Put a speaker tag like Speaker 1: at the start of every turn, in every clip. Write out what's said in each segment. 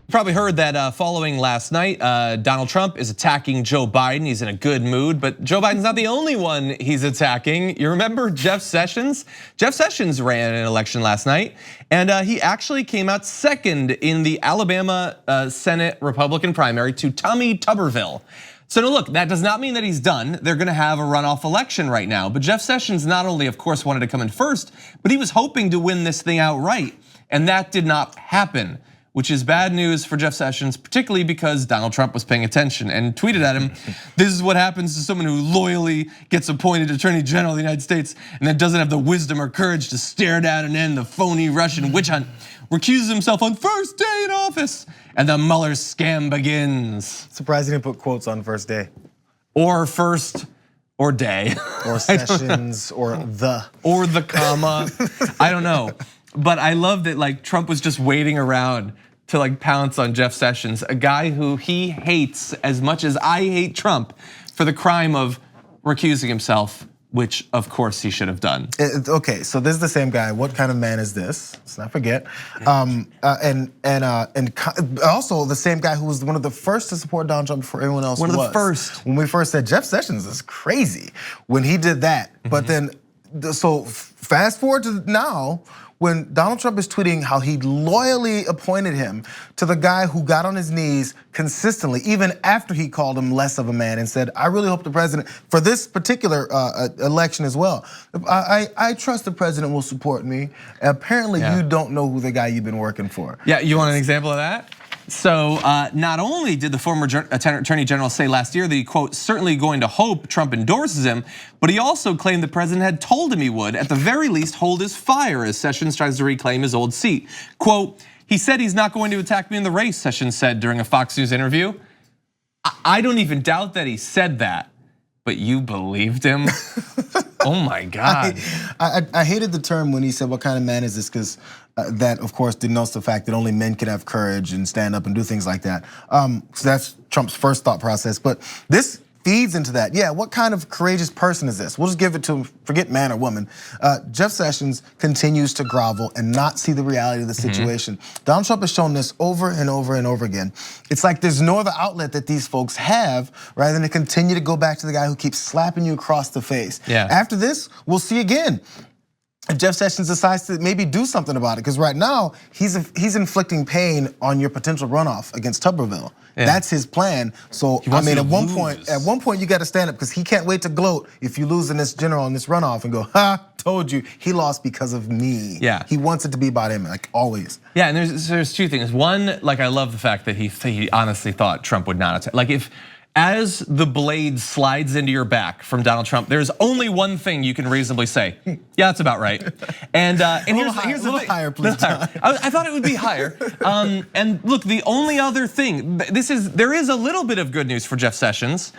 Speaker 1: Probably heard that following last night, Donald Trump is attacking Joe Biden. He's in a good mood, but Joe Biden's not the only one he's attacking. You remember Jeff Sessions? Jeff Sessions ran an election last night, and he actually came out second in the Alabama Senate Republican primary to Tommy Tuberville. So no, look, that does not mean that he's done. They're gonna have a runoff election right now. But Jeff Sessions not only, of course, wanted to come in first, but he was hoping to win this thing outright. And that did not happen, which is bad news for Jeff Sessions, particularly because Donald Trump was paying attention and tweeted at him, this is what happens to someone who loyally gets appointed Attorney General of the United States and then doesn't have the wisdom or courage to stare down and end the phony Russian witch hunt, recuses himself on first day in office, and the Mueller scam begins.
Speaker 2: Surprised he didn't put quotes on first day.
Speaker 1: Or first, or day.
Speaker 2: Or Sessions, or the.
Speaker 1: Or the comma, I don't know. But I love that like Trump was just waiting around to like pounce on Jeff Sessions, a guy who he hates as much as I hate Trump for the crime of recusing himself, which of course he should have done.
Speaker 2: Okay, so this is the same guy. What kind of man is this? Let's not forget. And also the same guy who was one of the first to support Donald Trump before everyone else was.
Speaker 1: One of the first.
Speaker 2: When we first said Jeff Sessions is crazy when he did that. But then, so fast forward to now, when Donald Trump is tweeting how he loyally appointed him to the guy who got on his knees consistently, even after he called him less of a man and said, I really hope the president, for this particular election as well, I trust the president will support me. Apparently you don't know who the guy you've been working for.
Speaker 1: Yeah, you want an example of that? So not only did the former Attorney General say last year that he, quote, certainly going to hope Trump endorses him, but he also claimed the president had told him he would, at the very least, hold his fire as Sessions tries to reclaim his old seat. Quote, he said he's not going to attack me in the race, Sessions said during a Fox News interview. I don't even doubt that he said that, but you believed him? Oh my God.
Speaker 2: I hated the term when he said, what kind of man is this? Because that, of course, denotes the fact that only men can have courage and stand up and do things like that. So that's Trump's first thought process. But this feeds into that. Yeah, what kind of courageous person is this? We'll just give it to him, forget man or woman. Jeff Sessions continues to grovel and not see the reality of the situation. Donald Trump has shown this over and over and over again. It's like there's no other outlet that these folks have rather than to continue to go back to the guy who keeps slapping you across the face.
Speaker 1: Yeah.
Speaker 2: After this, we'll see again. If Jeff Sessions decides to maybe do something about it, because right now he's inflicting pain on your potential runoff against Tuberville. Yeah. That's his plan. So I mean, at one point you got to stand up because he can't wait to gloat if you lose in this general in this runoff and go, ha, told you he lost because of me.
Speaker 1: Yeah,
Speaker 2: he wants it to be about him, like always.
Speaker 1: Yeah, and there's two things. One, like I love the fact that he honestly thought Trump would not attack. Like if, as the blade slides into your back from Donald Trump, there's only one thing you can reasonably say. Yeah, that's about right. And here's the thing.
Speaker 2: Higher, please.
Speaker 1: I thought it would be higher. And look, the only other thing, there is a little bit of good news for Jeff Sessions.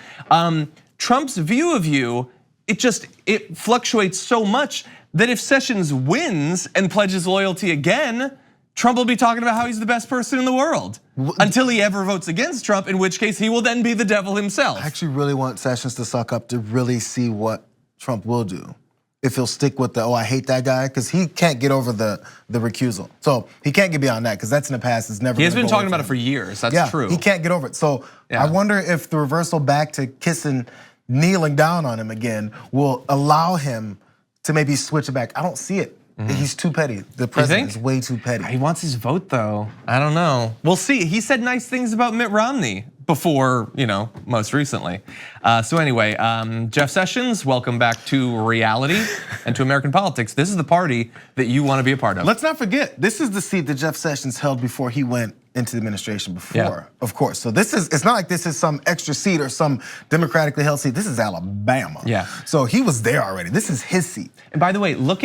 Speaker 1: Trump's view of you, it fluctuates so much that if Sessions wins and pledges loyalty again, Trump will be talking about how he's the best person in the world until he ever votes against Trump, in which case he will then be the devil himself.
Speaker 2: I actually really want Sessions to suck up to really see what Trump will do. If he'll stick with the, I hate that guy, because he can't get over the recusal. So he can't get beyond that, because that's in the past, it's never.
Speaker 1: He has been talking about it for years, that's true.
Speaker 2: He can't get over it. So I wonder if the reversal back to kissing, kneeling down on him again will allow him to maybe switch it back. I don't see it. He's too petty. The president is way too petty.
Speaker 1: He wants his vote though. I don't know. We'll see. He said nice things about Mitt Romney before, most recently. So anyway, Jeff Sessions, welcome back to reality and to American politics. This is the party that you want to be a part of.
Speaker 2: Let's not forget, this is the seat that Jeff Sessions held before he went into the administration before, of course. So it's not like this is some extra seat or some democratically held seat. This is Alabama.
Speaker 1: Yeah.
Speaker 2: So he was there already. This is his seat.
Speaker 1: And by the way, look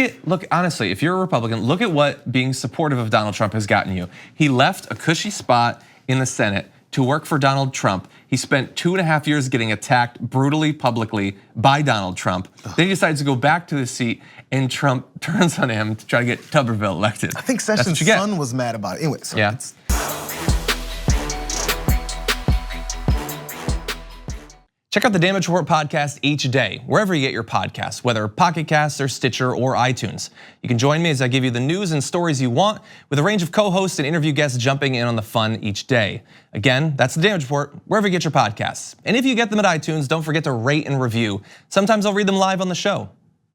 Speaker 1: honestly, if you're a Republican, look at what being supportive of Donald Trump has gotten you. He left a cushy spot in the Senate to work for Donald Trump. He spent 2.5 years getting attacked brutally, publicly by Donald Trump. Then he decides to go back to the seat, and Trump turns on him to try to get Tuberville elected.
Speaker 2: I think Sessions' son was mad about it. Anyway, so
Speaker 1: Check out the Damage Report podcast each day, wherever you get your podcasts, whether Pocket Casts or Stitcher or iTunes. You can join me as I give you the news and stories you want, with a range of co-hosts and interview guests jumping in on the fun each day. Again, that's the Damage Report, wherever you get your podcasts. And if you get them at iTunes, don't forget to rate and review. Sometimes I'll read them live on the show.